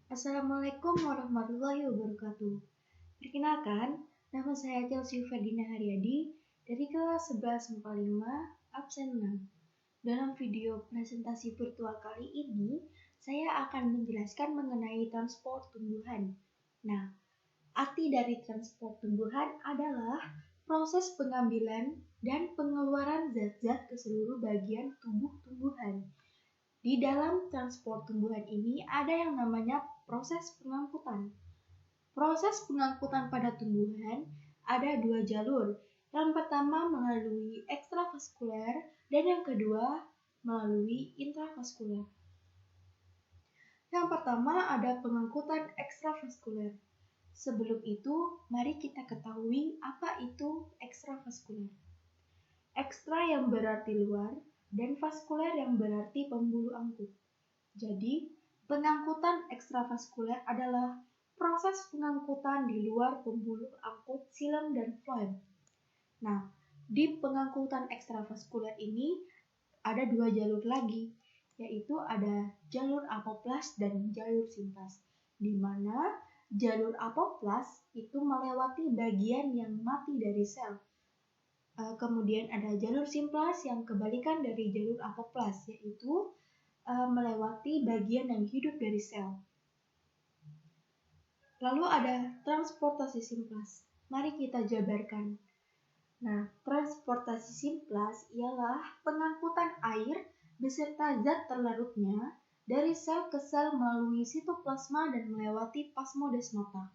Assalamualaikum warahmatullahi wabarakatuh. Perkenalkan, nama saya Chelsea Ferdina Haryadi dari kelas 1145 absen 6. Dalam video presentasi virtual kali ini, saya akan menjelaskan mengenai transport tumbuhan. Nah, arti dari transport tumbuhan adalah proses pengambilan dan pengeluaran zat-zat ke seluruh bagian tubuh tumbuhan. Di dalam transport tumbuhan ini ada yang namanya proses pengangkutan. Proses pengangkutan pada tumbuhan ada dua jalur. Yang pertama melalui ekstravaskuler dan yang kedua melalui intravaskuler. Yang pertama ada pengangkutan ekstravaskuler. Sebelum itu, mari kita ketahui apa itu ekstravaskuler. Ekstra yang berarti luar dan vaskuler yang berarti pembuluh angkut. Jadi, pengangkutan ekstravaskuler adalah proses pengangkutan di luar pembuluh angkut xilem dan floem. Nah, di pengangkutan ekstravaskuler ini ada dua jalur lagi, yaitu ada jalur apoplas dan jalur simplas, di mana jalur apoplas itu melewati bagian yang mati dari sel. Kemudian ada jalur simplas yang kebalikan dari jalur apoplas, yaitu melewati bagian yang hidup dari sel. Lalu ada transportasi simplas. Mari kita jabarkan. Nah, transportasi simplas ialah pengangkutan air beserta zat terlarutnya dari sel ke sel melalui sitoplasma dan melewati plasmodesmata.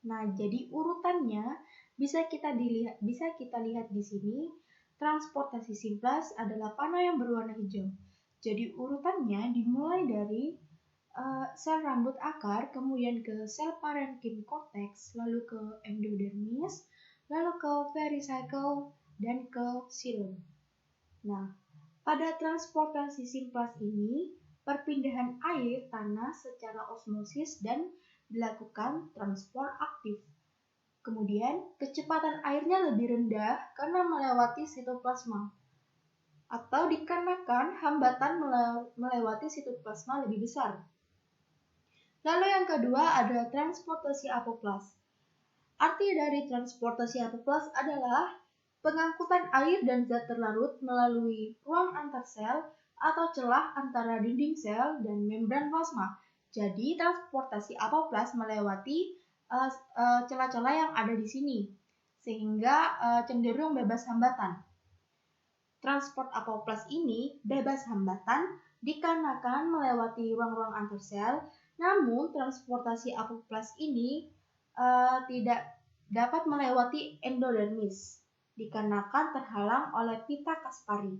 Nah, jadi urutannya bisa kita lihat di sini. Transportasi simplas adalah panah yang berwarna hijau. Jadi urutannya dimulai dari sel rambut akar, kemudian ke sel parenkim cortex, lalu ke endodermis, lalu ke pericycle, dan ke xilem. Nah, pada transportasi simplas ini, perpindahan air tanah secara osmosis dan dilakukan transport aktif. Kemudian, kecepatan airnya lebih rendah karena melewati sitoplasma, atau dikarenakan hambatan melewati sitoplasma lebih besar. Lalu yang kedua ada transportasi apoplas. Arti dari transportasi apoplas adalah pengangkutan air dan zat terlarut melalui ruang antar sel atau celah antara dinding sel dan membran plasma. Jadi transportasi apoplas melewati celah-celah yang ada di sini, sehingga cenderung bebas hambatan. Transport apoplas ini bebas hambatan dikarenakan melewati ruang-ruang antar sel. Namun transportasi apoplas ini tidak dapat melewati endodermis dikarenakan terhalang oleh pita Kaspari.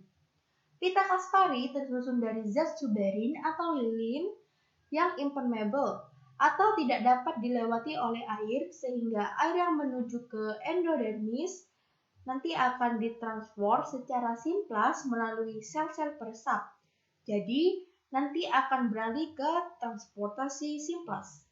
Pita Kaspari tersusun dari zat suberin atau lilin yang impermeable atau tidak dapat dilewati oleh air, sehingga air yang menuju ke endodermis nanti akan ditransfer secara simplas melalui sel-sel peresap. Jadi nanti akan beralih ke transportasi simplas.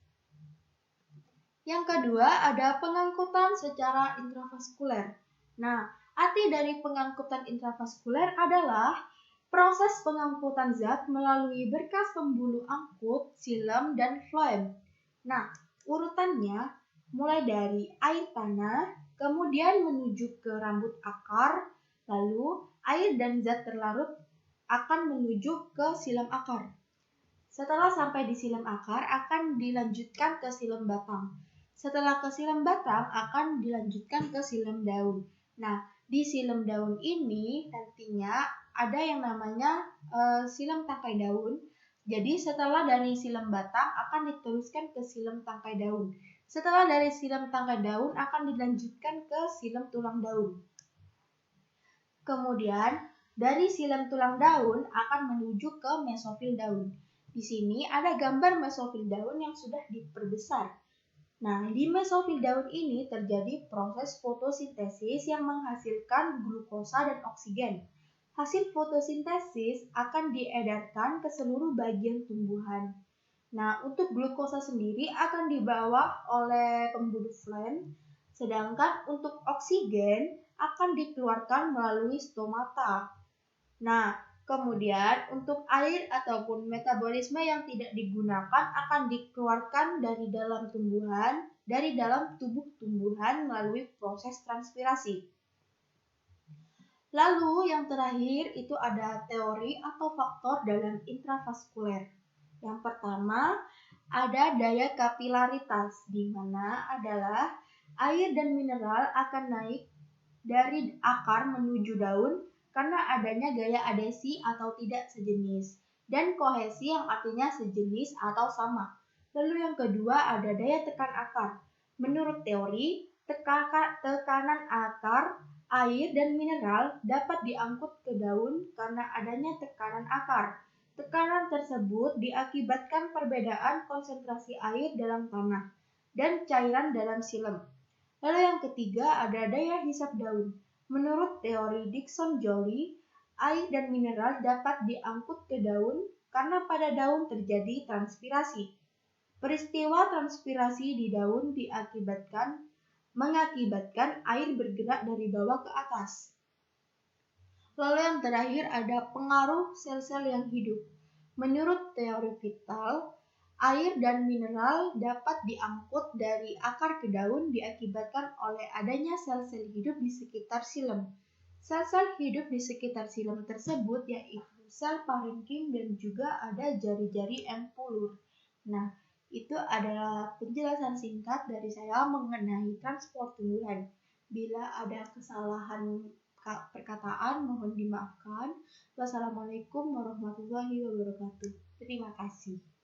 Yang kedua ada pengangkutan secara intravaskuler. Nah, arti dari pengangkutan intravaskuler adalah proses pengangkutan zat melalui berkas pembuluh angkut, xilem, dan floem. Nah, urutannya mulai dari air tanah, kemudian menuju ke rambut akar, lalu air dan zat terlarut akan menuju ke xilem akar. Setelah sampai di xilem akar akan dilanjutkan ke xilem batang. Setelah ke xilem batang akan dilanjutkan ke xilem daun. Nah, di xilem daun ini nantinya ada yang namanya xilem tangkai daun. Jadi setelah dari xilem batang akan diteruskan ke xilem tangkai daun. Setelah dari xilem tangkai daun akan dilanjutkan ke xilem tulang daun. Kemudian dari xilem tulang daun akan menuju ke mesofil daun. Di sini ada gambar mesofil daun yang sudah diperbesar. Nah, di mesofil daun ini terjadi proses fotosintesis yang menghasilkan glukosa dan oksigen. Hasil fotosintesis akan diedarkan ke seluruh bagian tumbuhan. Nah, untuk glukosa sendiri akan dibawa oleh pembuluh floem, sedangkan untuk oksigen akan dikeluarkan melalui stomata. Nah, Kemudian, untuk air ataupun metabolisme yang tidak digunakan akan dikeluarkan dari dalam tubuh tumbuhan melalui proses transpirasi. Lalu yang terakhir itu ada teori atau faktor dalam intravaskuler. Yang pertama, ada daya kapilaritas, di mana adalah air dan mineral akan naik dari akar menuju daun karena adanya gaya adesi atau tidak sejenis, dan kohesi yang artinya sejenis atau sama. Lalu yang kedua ada daya tekan akar. Menurut teori, tekanan akar, air, dan mineral dapat diangkut ke daun karena adanya tekanan akar. Tekanan tersebut diakibatkan perbedaan konsentrasi air dalam tanah dan cairan dalam silem. Lalu yang ketiga ada daya hisap daun. Menurut teori Dickson-Joule, air dan mineral dapat diangkut ke daun karena pada daun terjadi transpirasi. Peristiwa transpirasi di daun mengakibatkan air bergerak dari bawah ke atas. Lalu yang terakhir ada pengaruh sel-sel yang hidup. Menurut teori vital, air dan mineral dapat diangkut dari akar ke daun diakibatkan oleh adanya sel-sel hidup di sekitar silem. Sel-sel hidup di sekitar silem tersebut yaitu sel parenkim dan juga ada jari-jari empulur. Nah, itu adalah penjelasan singkat dari saya mengenai transport tumbuhan. Bila ada kesalahan perkataan mohon dimaafkan. Wassalamualaikum warahmatullahi wabarakatuh. Terima kasih.